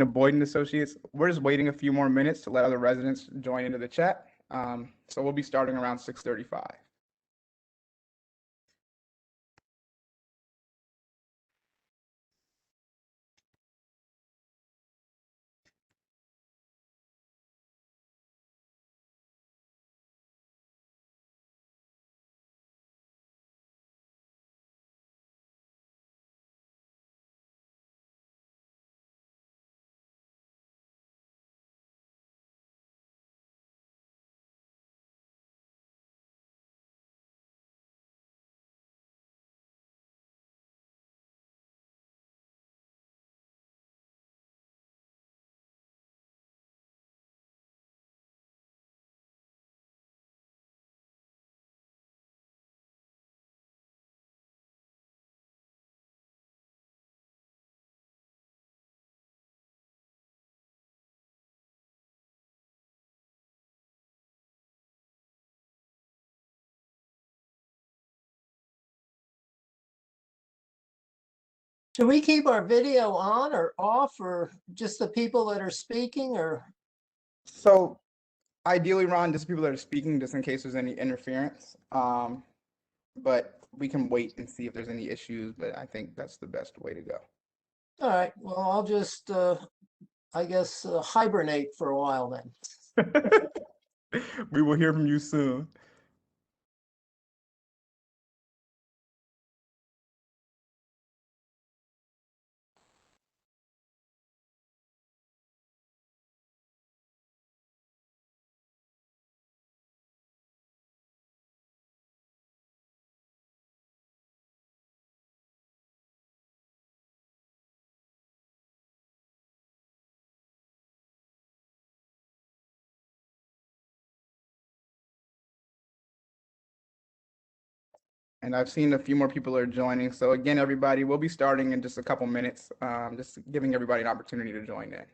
Boyd and Associates. We're just waiting a few more minutes to let other residents join into the chat. So we'll be starting around 6:35. Should we keep our video on or off, or just the people that are speaking, or? So ideally, Ron, just people that are speaking, just in case there's any interference. But we can wait and see if there's any issues, but I think that's the best way to go. All right, well, I'll just, I guess, hibernate for a while then. We will hear from you soon. And I've seen a few more people are joining. So again, everybody, we'll be starting in just a couple minutes, just giving everybody an opportunity to join in.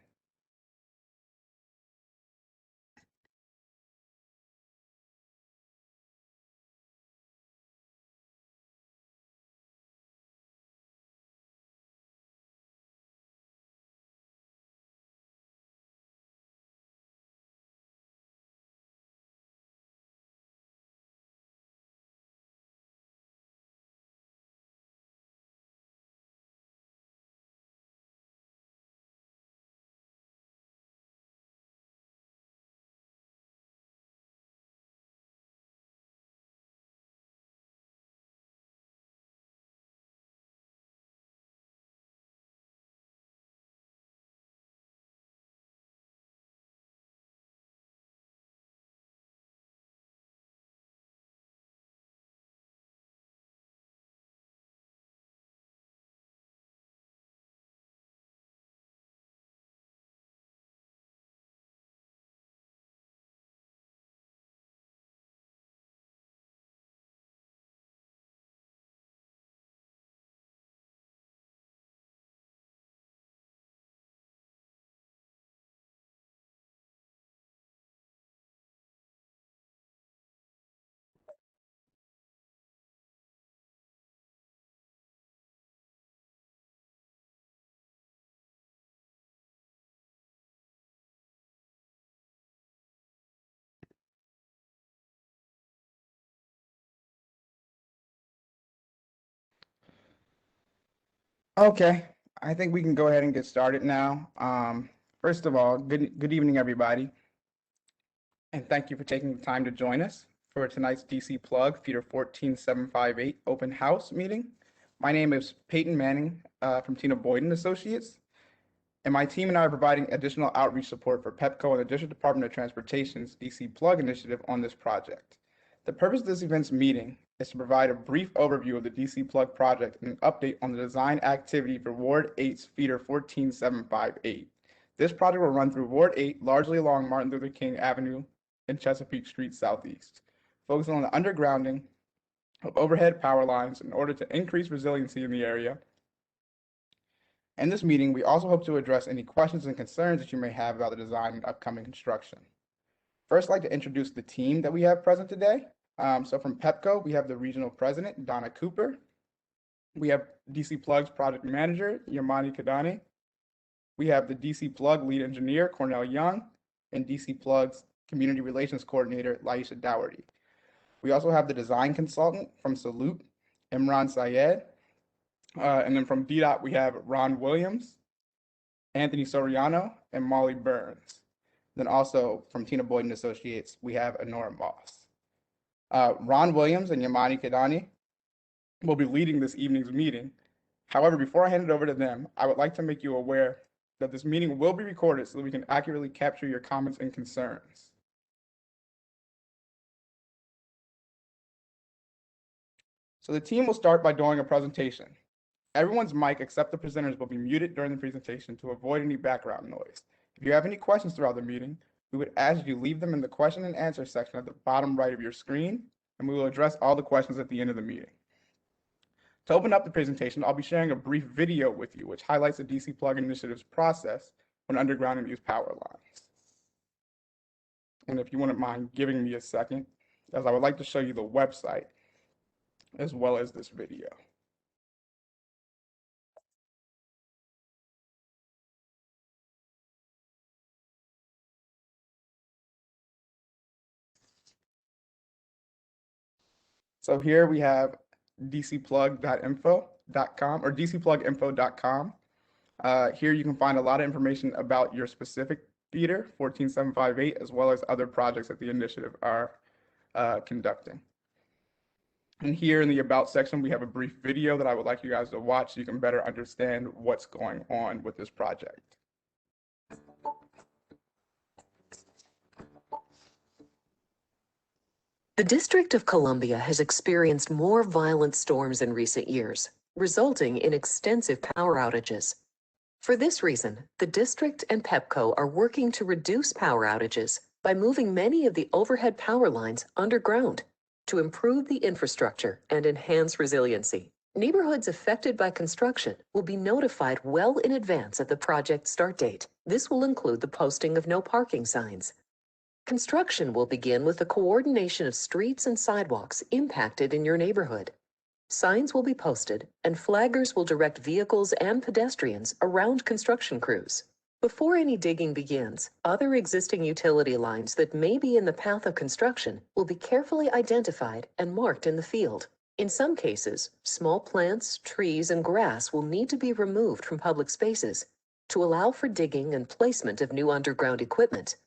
Okay, I think we can go ahead and get started now. First of all, good evening, everybody. And thank you for taking the time to join us for tonight's DC Plug Feeder 14758 open house meeting. My name is Peyton Manning from Tina Boyd and Associates. And my team and I are providing additional outreach support for Pepco and the District Department of Transportation's DC Plug initiative on this project. The purpose of this event's meeting is to provide a brief overview of the DC Plug project and an update on the design activity for Ward 8's Feeder 14758. This project will run through Ward 8, largely along Martin Luther King Avenue and Chesapeake Street Southeast, focusing on the undergrounding of overhead power lines in order to increase resiliency in the area. In this meeting, we also hope to address any questions and concerns that you may have about the design and upcoming construction. First, I'd like to introduce the team that we have present today. So from Pepco, we have the regional president, Donna Cooper. We have DC Plug's project manager, Yamani Kadani. we have the DC Plug lead engineer, Cornell Young, and DC Plug's community relations coordinator, Laisha Dougherty. We also have the design consultant from Salute, Imran Syed. And then from DDOT, we have Ron Williams, Anthony Soriano, and Molly Burns. Then also from Tina Boyd and Associates, we have Honora Moss. Ron Williams and Yamani Kadani will be leading this evening's meeting. However, before I hand it over to them, I would like to make you aware that this meeting will be recorded so that we can accurately capture your comments and concerns. So the team will start by doing a presentation. Everyone's mic except the presenters will be muted during the presentation to avoid any background noise. If you have any questions throughout the meeting, we would ask you leave them in the question and answer section at the bottom right of your screen, and we will address all the questions at the end of the meeting. To open up the presentation, I'll be sharing a brief video with you, which highlights the DC Plug Initiative's process when undergrounding these power lines. And if you wouldn't mind giving me a second, as I would like to show you the website as well as this video. So here we have dcplug.info.com or dcpluginfo.com. Here you can find a lot of information about your specific feeder, 14758, as well as other projects that the initiative are conducting. And here in the About section, we have a brief video that I would like you guys to watch so you can better understand what's going on with this project. The District of Columbia has experienced more violent storms in recent years, resulting in extensive power outages. For this reason, the district and Pepco are working to reduce power outages by moving many of the overhead power lines underground to improve the infrastructure and enhance resiliency. Neighborhoods affected by construction will be notified well in advance of the project start date. This will include the posting of no parking signs. Construction will begin with the coordination of streets and sidewalks impacted in your neighborhood. Signs will be posted, and flaggers will direct vehicles and pedestrians around construction crews. Before any digging begins, other existing utility lines that may be in the path of construction will be carefully identified and marked in the field. In some cases, small plants, trees, and grass will need to be removed from public spaces to allow for digging and placement of new underground equipment.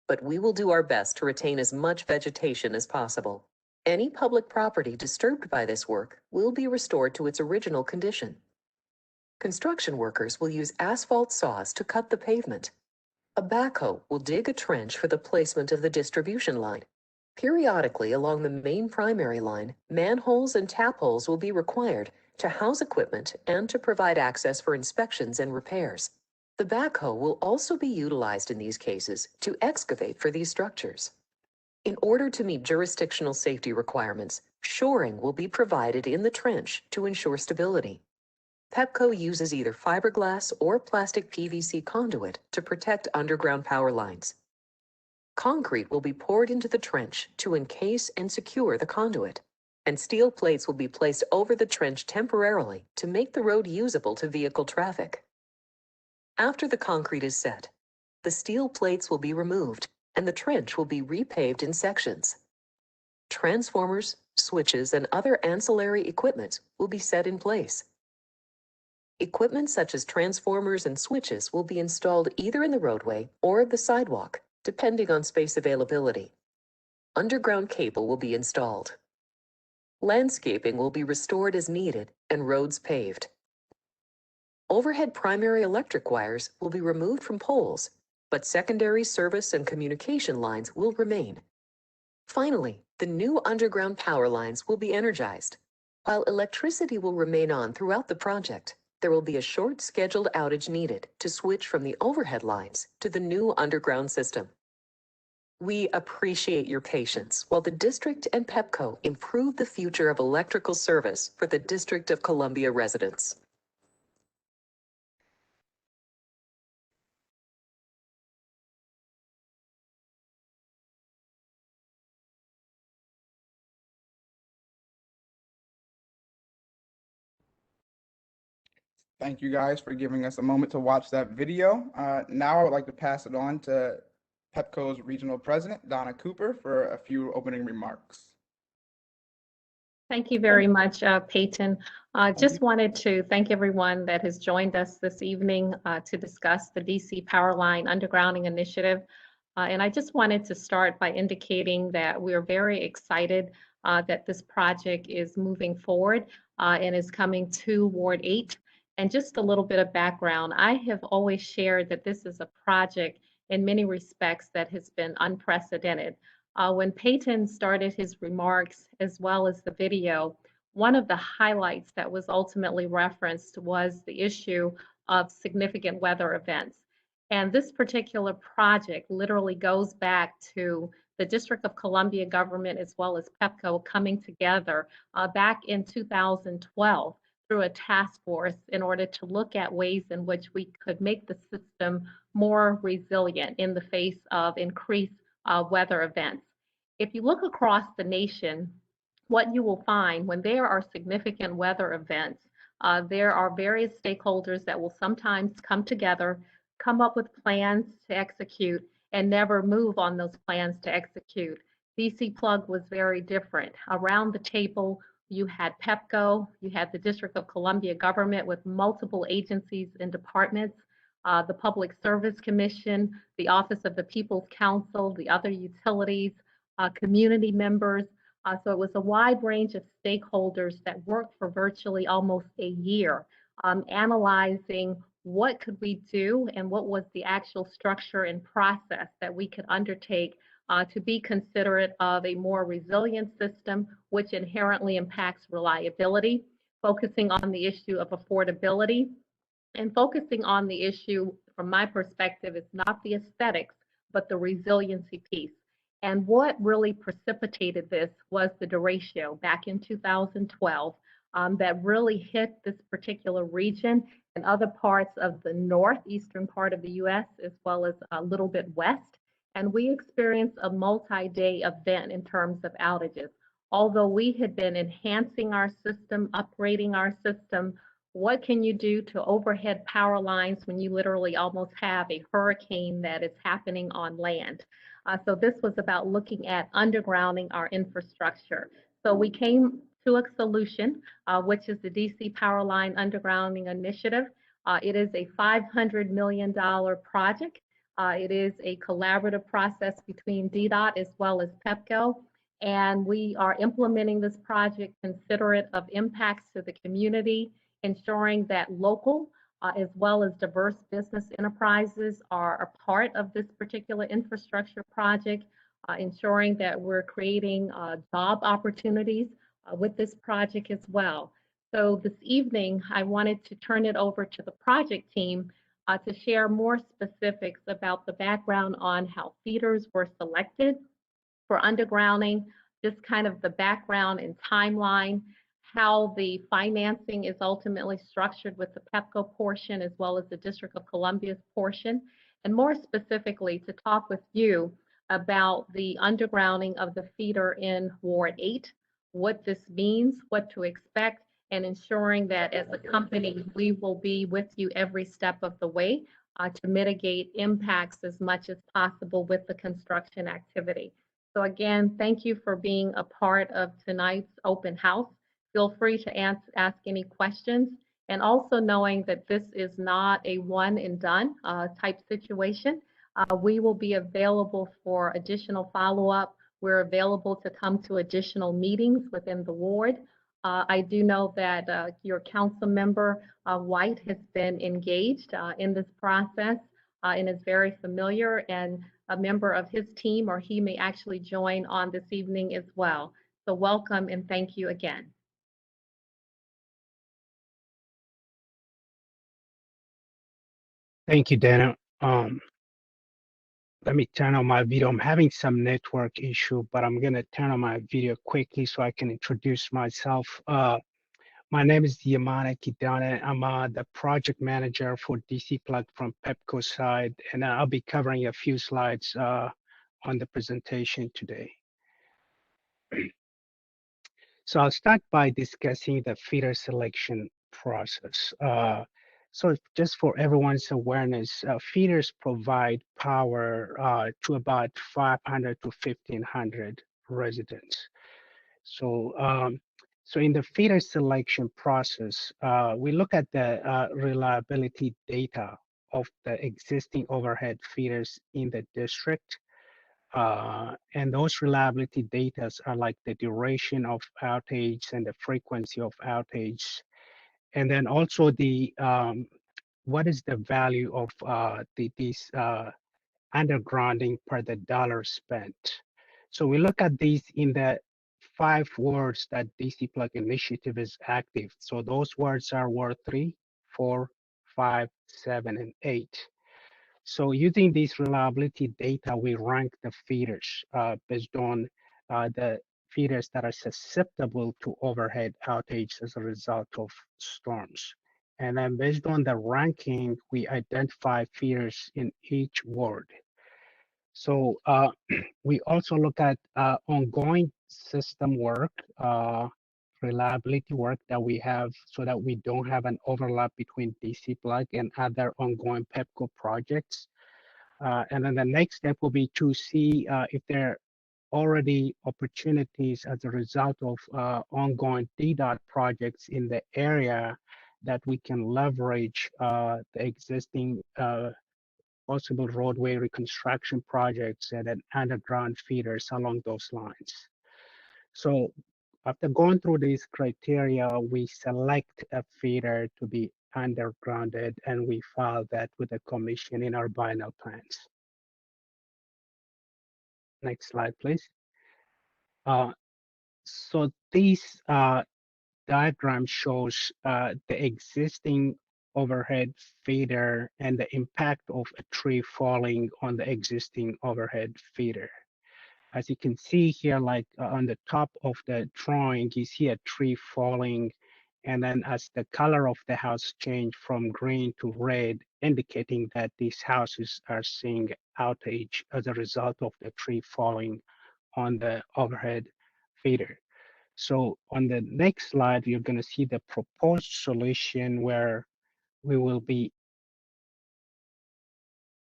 But we will do our best to retain as much vegetation as possible. Any public property disturbed by this work will be restored to its original condition. Construction workers will use asphalt saws to cut the pavement. A backhoe will dig a trench for the placement of the distribution line. Periodically along the main primary line, manholes and tap holes will be required to house equipment and to provide access for inspections and repairs. The backhoe will also be utilized in these cases to excavate for these structures. In order to meet jurisdictional safety requirements, shoring will be provided in the trench to ensure stability. Pepco uses either fiberglass or plastic PVC conduit to protect underground power lines. Concrete will be poured into the trench to encase and secure the conduit, and steel plates will be placed over the trench temporarily to make the road usable to vehicle traffic. After the concrete is set, the steel plates will be removed and the trench will be repaved in sections. Transformers, switches, and other ancillary equipment will be set in place. Equipment such as transformers and switches will be installed either in the roadway or the sidewalk, depending on space availability. Underground cable will be installed. Landscaping will be restored as needed and roads paved. Overhead primary electric wires will be removed from poles, but secondary service and communication lines will remain. Finally, the new underground power lines will be energized. While electricity will remain on throughout the project, there will be a short scheduled outage needed to switch from the overhead lines to the new underground system. We appreciate your patience while the district and Pepco improve the future of electrical service for the District of Columbia residents. Thank you guys for giving us a moment to watch that video. Now I would like to pass it on to Pepco's Regional President, Donna Cooper, for a few opening remarks. Thank you very much, Peyton. Just you. wanted to thank everyone that has joined us this evening to discuss the DC Power Line Undergrounding Initiative. And I just wanted to start by indicating that we're very excited that this project is moving forward and is coming to Ward 8. And just a little bit of background, I have always shared that this is a project in many respects that has been unprecedented. When Peyton started his remarks as well as the video, one of the highlights that was ultimately referenced was the issue of significant weather events. And this particular project literally goes back to the District of Columbia government as well as Pepco coming together back in 2012 through a task force in order to look at ways in which we could make the system more resilient in the face of increased weather events. If you look across the nation, what you will find when there are significant weather events, there are various stakeholders that will sometimes come together, come up with plans to execute, and never move on those plans to execute. DC Plug was very different. Around the table, you had Pepco, you had the District of Columbia government with multiple agencies and departments, the Public Service Commission, the Office of the People's Counsel, the other utilities, community members. So it was a wide range of stakeholders that worked for virtually almost a year, analyzing what could we do and what was the actual structure and process that we could undertake to be considerate of a more resilient system, which inherently impacts reliability, focusing on the issue of affordability, and focusing on the issue, from my perspective, is not the aesthetics, but the resiliency piece. And what really precipitated this was the derecho back in 2012 that really hit this particular region and other parts of the northeastern part of the US, as well as a little bit west. And we experienced a multi-day event in terms of outages. Although we had been enhancing our system, upgrading our system, what can you do to overhead power lines when you literally almost have a hurricane that is happening on land? So this was about looking at undergrounding our infrastructure. So we came to a solution, which is the DC Power Line Undergrounding Initiative. It is a $500 million project. It is a collaborative process between DDOT as well as Pepco. And we are implementing this project considerate of impacts to the community, ensuring that local as well as diverse business enterprises are a part of this particular infrastructure project, ensuring that we're creating job opportunities with this project as well. So this evening, I wanted to turn it over to the project team to share more specifics about the background on how feeders were selected for undergrounding, just kind of the background and timeline, how the financing is ultimately structured with the Pepco portion as well as the District of Columbia's portion, and more specifically to talk with you about the undergrounding of the feeder in Ward 8, what this means, what to expect, and ensuring that as a company, we will be with you every step of the way to mitigate impacts as much as possible with the construction activity. So again, thank you for being a part of tonight's open house. Feel free to ask any questions, and also knowing that this is not a one and done type situation. We will be available for additional follow-up. We're available to come to additional meetings within the ward. I do know that your council member, White, has been engaged in this process and is very familiar, and a member of his team, or he may actually join on this evening as well. So welcome and thank you again. Thank you, Dana. Let me turn on my video. I'm having some network issue, but I'm gonna turn on my video quickly so I can introduce myself. My name is Diamana Kidane. I'm the project manager for DC Plug from Pepco side, and I'll be covering a few slides on the presentation today. So I'll start by discussing the feeder selection process. So just for everyone's awareness, feeders provide power to about 500 to 1,500 residents. So in the feeder selection process, we look at the reliability data of the existing overhead feeders in the district. And those reliability data are like the duration of outage and the frequency of outage. And then also the what is the value of these undergrounding per the dollar spent. So we look at these in the 5 words that DC Plug initiative is active. So those words are word 3, 4, 5, 7, and 8. So using these reliability data, we rank the feeders based on the feeders that are susceptible to overhead outage as a result of storms. And then based on the ranking, we identify feeders in each ward. So we also look at ongoing system work, reliability work that we have so that we don't have an overlap between DC Plug and other ongoing Pepco projects. And then the next step will be to see if there are already opportunities as a result of ongoing DDOT projects in the area that we can leverage the existing possible roadway reconstruction projects and then underground feeders along those lines. So after going through these criteria, we select a feeder to be undergrounded and we file that with the commission in our biennial plans. Next slide, please. So this diagram shows the existing overhead feeder and the impact of a tree falling on the existing overhead feeder. As you can see here, like on the top of the drawing, you see a tree falling, and then as the color of the house changed from green to red, indicating that these houses are seeing outage as a result of the tree falling on the overhead feeder. So on the next slide, you're going to see the proposed solution where we will be,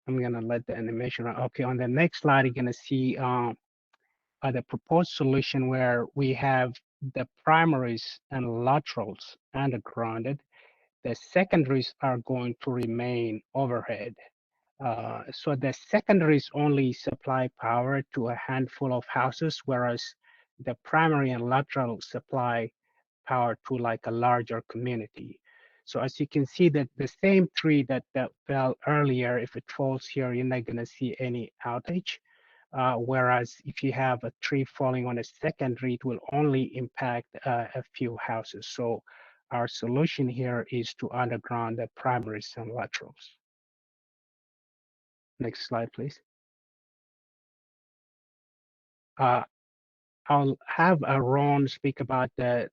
I'm going to let the animation run. Okay, on the next slide, you're going to see the proposed solution where we have the primaries and laterals undergrounded. The secondaries are going to remain overhead. So the secondaries only supply power to a handful of houses, whereas the primary and lateral supply power to like a larger community. So as you can see that the same tree that fell earlier, if it falls here, you're not gonna see any outage. Whereas if you have a tree falling on a secondary, it will only impact a few houses. So our solution here is to underground the primaries and laterals. Next slide, please. I'll have Ron speak about the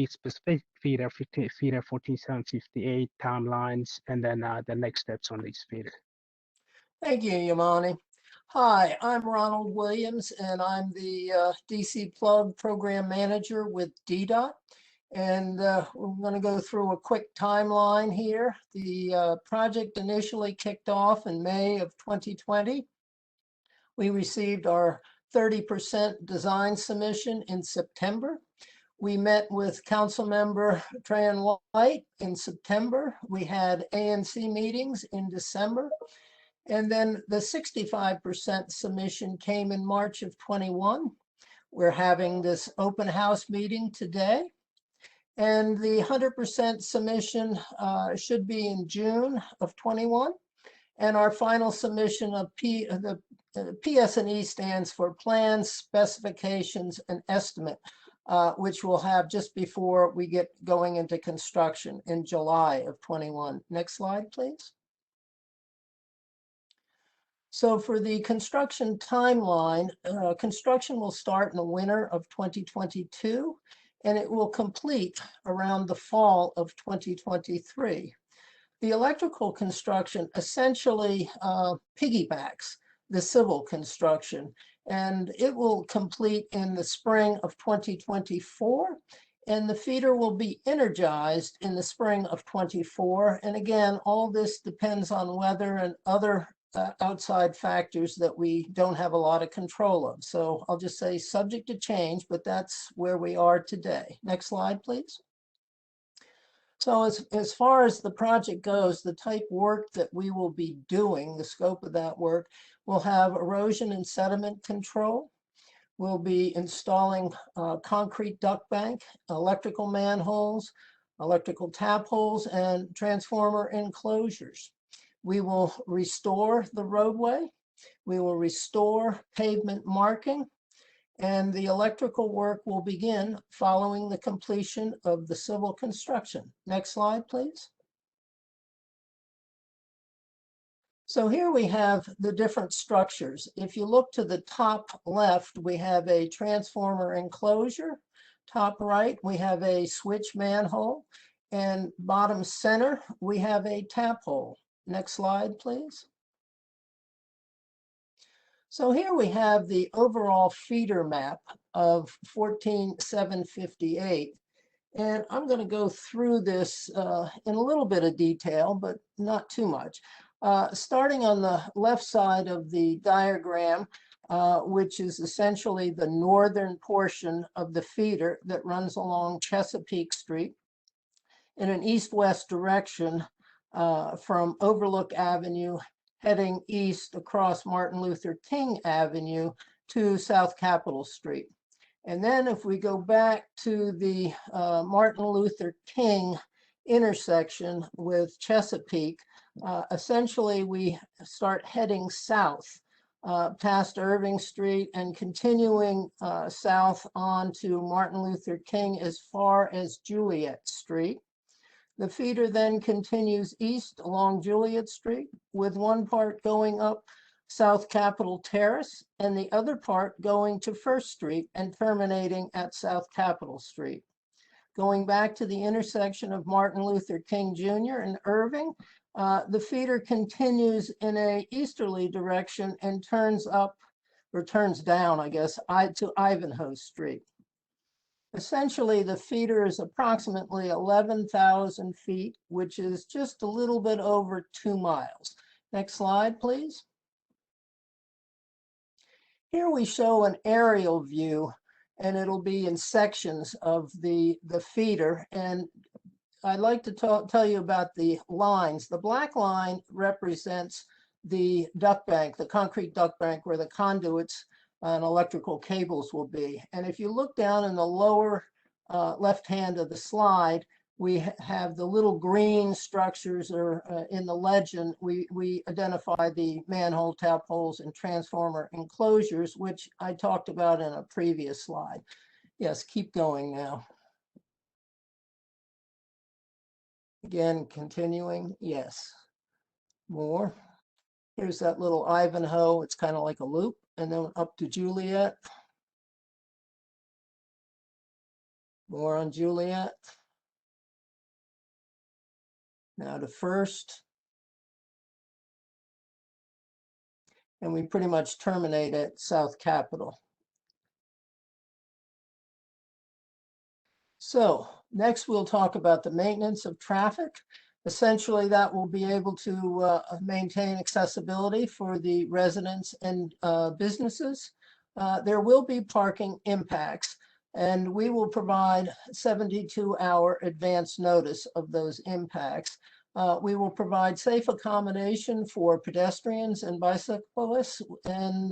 specific feeder 14758 timelines and then the next steps on these feeders. Thank you, Yamani. Hi, I'm Ronald Williams, and I'm the DC Plug Program Manager with DDOT. And we're going to go through a quick timeline here. The project initially kicked off in May of 2020. We received our 30% design submission in September. We met with Councilmember Tran White in September. We had ANC meetings in December. And then the 65% submission came in March of 21. We're having this open house meeting today. And the 100% submission should be in June of 21. And our final submission of the PS&E stands for Plans, Specifications, and Estimate, which we'll have just before we get going into construction in July of 21. Next slide, please. So for the construction timeline, construction will start in the winter of 2022, and it will complete around the fall of 2023. The electrical construction essentially piggybacks the civil construction, and it will complete in the spring of 2024. And the feeder will be energized in the spring of '24. And again, all this depends on weather and other outside factors that we don't have a lot of control of. So I'll just say subject to change, but that's where we are today. Next slide, please. So as far as the project goes, the type work that we will be doing, the scope of that work, will have erosion and sediment control. We'll be installing concrete duct bank, electrical manholes, electrical tap holes, and transformer enclosures. We will restore the roadway. We will restore pavement marking, and the electrical work will begin following the completion of the civil construction. Next slide, please. So here we have the different structures. If you look to the top left, we have a transformer enclosure. Top right, we have a switch manhole. And bottom center, we have a tap hole. Next slide, please. So here we have the overall feeder map of 14758. And I'm going to go through this in a little bit of detail, but not too much. Starting on the left side of the diagram, which is essentially the northern portion of the feeder that runs along Chesapeake Street in an east-west direction from Overlook Avenue, heading east across Martin Luther King Avenue to South Capitol Street. And then if we go back to the Martin Luther King intersection with Chesapeake, essentially we start heading south past Irving Street and continuing south on to Martin Luther King as far as Joliet Street. The feeder then continues east along Joliet Street, with one part going up South Capitol Terrace and the other part going to First Street and terminating at South Capitol Street. Going back to the intersection of Martin Luther King Jr. and Irving, the feeder continues in a easterly direction and turns up, or turns down, I guess, to Ivanhoe Street. Essentially, the feeder is approximately 11,000 feet, which is just a little bit over 2 miles. Next slide, please. Here we show an aerial view, and it'll be in sections of the feeder. And I'd like to tell you about the lines. The black line represents the duct bank, the concrete duct bank where the conduits and electrical cables will be. And if you look down in the lower left hand of the slide, we have the little green structures, or in the legend, we identify the manhole, tap holes, and transformer enclosures, which I talked about in a previous slide. Yes, keep going now. Again, continuing, yes. More. Here's that little Ivanhoe, it's kind of like a loop, and then up to Joliet. More on Joliet. Now to First. And we pretty much terminate at South Capitol. So next we'll talk about the maintenance of traffic. Essentially, that will be able to maintain accessibility for the residents and businesses. There will be parking impacts, and we will provide 72-hour advance notice of those impacts. We will provide safe accommodation for pedestrians and bicyclists, and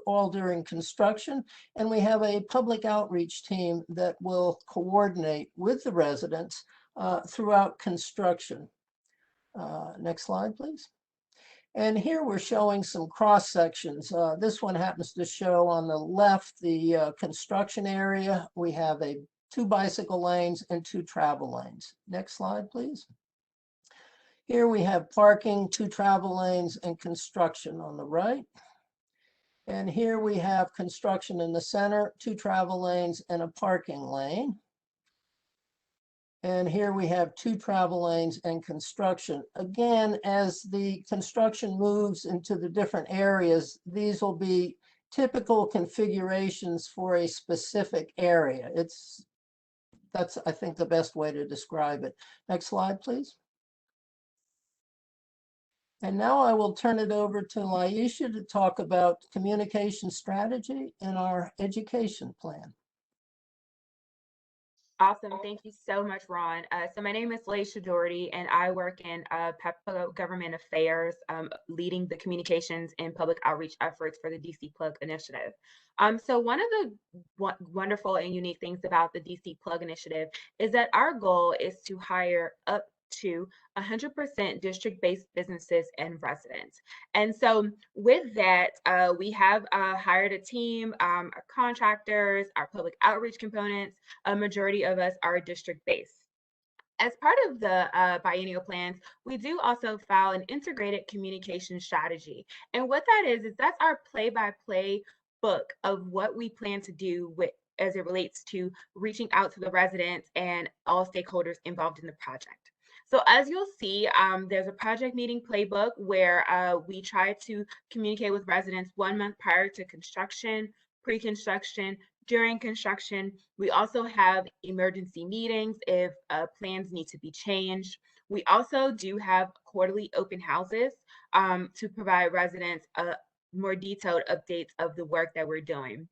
all during construction. And we have a public outreach team that will coordinate with the residents throughout construction. Next slide, please. And here we're showing some cross sections. This one happens to show on the left the construction area. We have 2 bicycle lanes and 2 travel lanes. Next slide, please. Here we have parking, 2 travel lanes, and construction on the right. And here we have construction in the center, 2 travel lanes, and a parking lane. And here we have 2 travel lanes and construction. Again, as the construction moves into the different areas, these will be typical configurations for a specific area. That's, I think, the best way to describe it. Next slide, please. And now I will turn it over to Laisha to talk about communication strategy and our education plan. Awesome. Thank you so much, Ron. So my name is Laisha Doherty, and I work in Pepco Government Affairs, leading the communications and public outreach efforts for the DC Plug Initiative. So one of the wonderful and unique things about the DC Plug Initiative is that our goal is to hire up to 100% district-based businesses and residents. And so with that, we have hired a team, our contractors, our public outreach components. A majority of us are district-based. As part of the biennial plans, we do also file an integrated communication strategy. And what that is that's our play-by-play book of what we plan to do with as it relates to reaching out to the residents and all stakeholders involved in the project. So as you'll see, there's a project meeting playbook where we try to communicate with residents 1 month prior to construction, pre-construction, during construction. We also have emergency meetings if plans need to be changed. We also do have quarterly open houses to provide residents more detailed updates of the work that we're doing.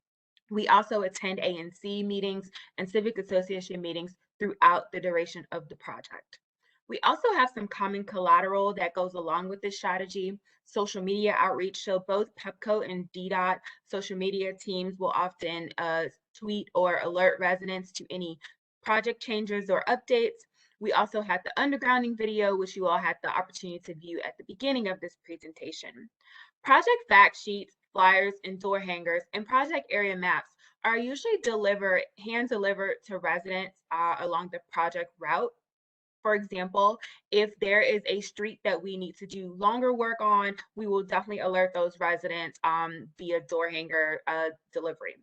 We also attend ANC meetings and civic association meetings throughout the duration of the project. We also have some common collateral that goes along with this strategy. Social media outreach. So both Pepco and DDOT social media teams will often tweet or alert residents to any project changes or updates. We also have the undergrounding video, which you all had the opportunity to view at the beginning of this presentation. Project fact sheets, flyers, and door hangers, and project area maps are usually hand delivered to residents along the project route. For example, if there is a street that we need to do longer work on, we will definitely alert those residents via door hanger delivery.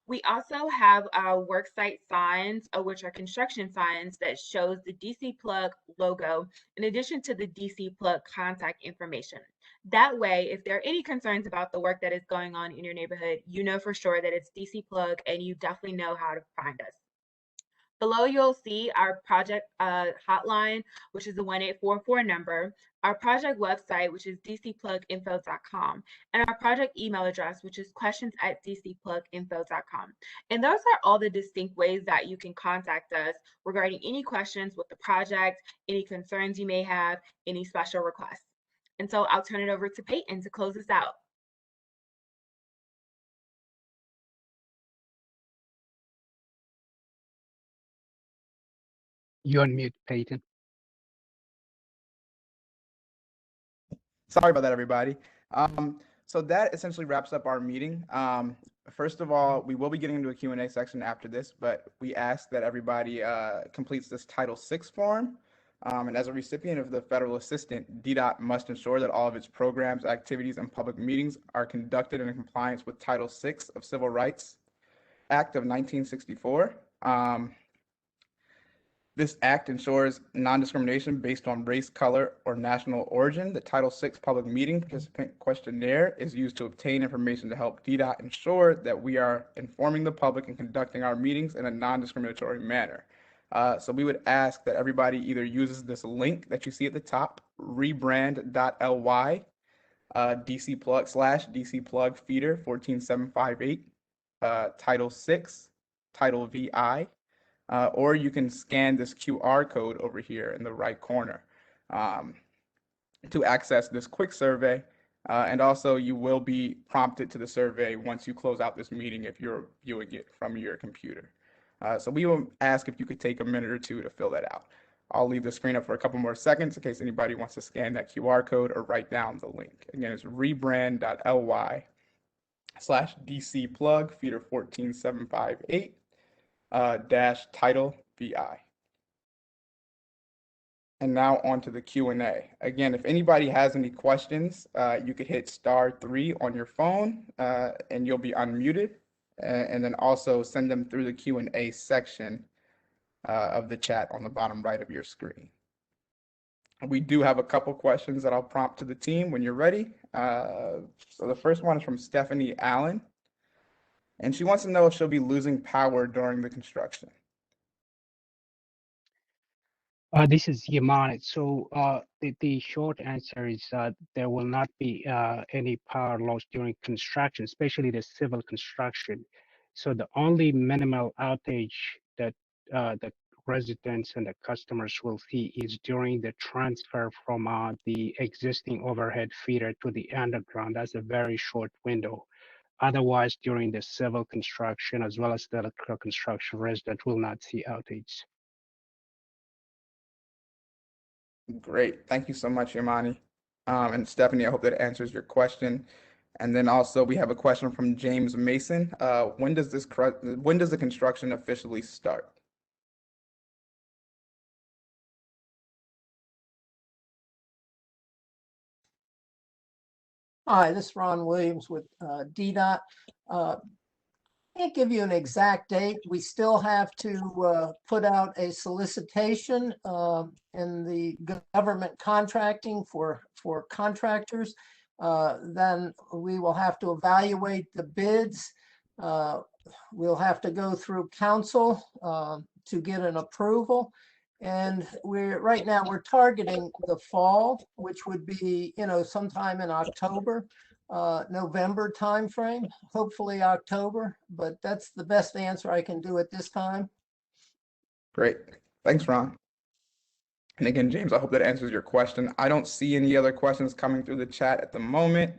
We also have worksite signs, which are construction signs that shows the DC Plug logo in addition to the DC Plug contact information. That way, if there are any concerns about the work that is going on in your neighborhood, you know for sure that it's DC Plug and you definitely know how to find us. Below, you'll see our project hotline, which is the 1844 number, our project website, which is dcpluginfo.com, and our project email address, which is questions@dcpluginfo.com. And those are all the distinct ways that you can contact us regarding any questions with the project, any concerns you may have, any special requests. And so I'll turn it over to Peyton to close us out. You're on mute, Peyton. Sorry about that, everybody. So that essentially wraps up our meeting. First of all, we will be getting into a Q&A section after this, but we ask that everybody completes this Title VI form. And as a recipient of the federal assistant, DDOT must ensure that all of its programs, activities, and public meetings are conducted in compliance with Title VI of Civil Rights Act of 1964. This act ensures non-discrimination based on race, color, or national origin. The Title VI Public Meeting Participant Questionnaire is used to obtain information to help DDOT ensure that we are informing the public and conducting our meetings in a non-discriminatory manner. So we would ask that everybody either uses this link that you see at the top, rebrand.ly, DC Plug /DC Plug Feeder 14758, Title VI, Title VI. Or you can scan this QR code over here in the right corner to access this quick survey. And also you will be prompted to the survey once you close out this meeting if you're viewing it from your computer. So we will ask if you could take a minute or two to fill that out. I'll leave the screen up for a couple more seconds in case anybody wants to scan that QR code or write down the link. Again, it's rebrand.ly /DC Plug Feeder 14758. Title VI. And now on to the Q&A. Again, if anybody has any questions, you could hit *3 on your phone and you'll be unmuted. And then also send them through the Q&A section of the chat on the bottom right of your screen. We do have a couple questions that I'll prompt to the team when you're ready. So the first one is from Stephanie Allen. And she wants to know if she'll be losing power during the construction. This is Yaman. So the short answer is there will not be any power loss during construction, especially the civil construction. So the only minimal outage that the residents and the customers will see is during the transfer from the existing overhead feeder to the underground. That's a very short window. Otherwise, during the civil construction as well as the electrical construction, resident will not see outage. Great. Thank you so much, Imani. And Stephanie, I hope that answers your question. And then also we have a question from James Mason. When does the construction officially start? Hi, this is Ron Williams with DDOT. Can't give you an exact date. We still have to put out a solicitation in the government contracting for contractors. Then we will have to evaluate the bids. We'll have to go through council to get an approval. And right now we're targeting the fall, which would be, sometime in October. November timeframe, hopefully October, but that's the best answer I can do at this time. Great. Thanks, Ron. And again, James, I hope that answers your question. I don't see any other questions coming through the chat at the moment.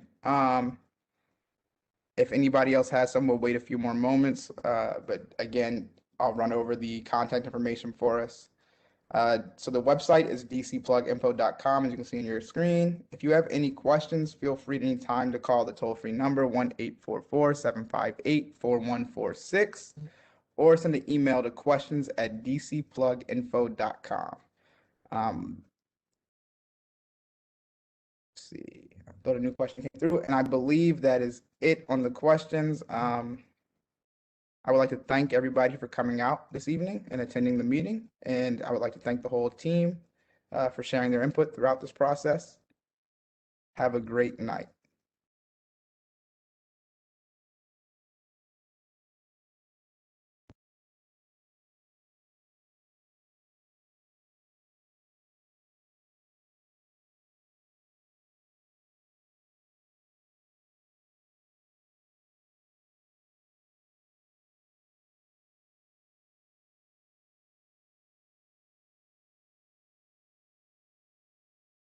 If anybody else has some, we'll wait a few more moments. But again, I'll run over the contact information for us. So the website is dcpluginfo.com, as you can see on your screen. If you have any questions, feel free at any time to call the toll-free number 1-844-758-4146 or send an email to questions@dcpluginfo.com. Let's see, I thought a new question came through, and I believe that is it on the questions. I would like to thank everybody for coming out this evening and attending the meeting. And I would like to thank the whole team for sharing their input throughout this process. Have a great night.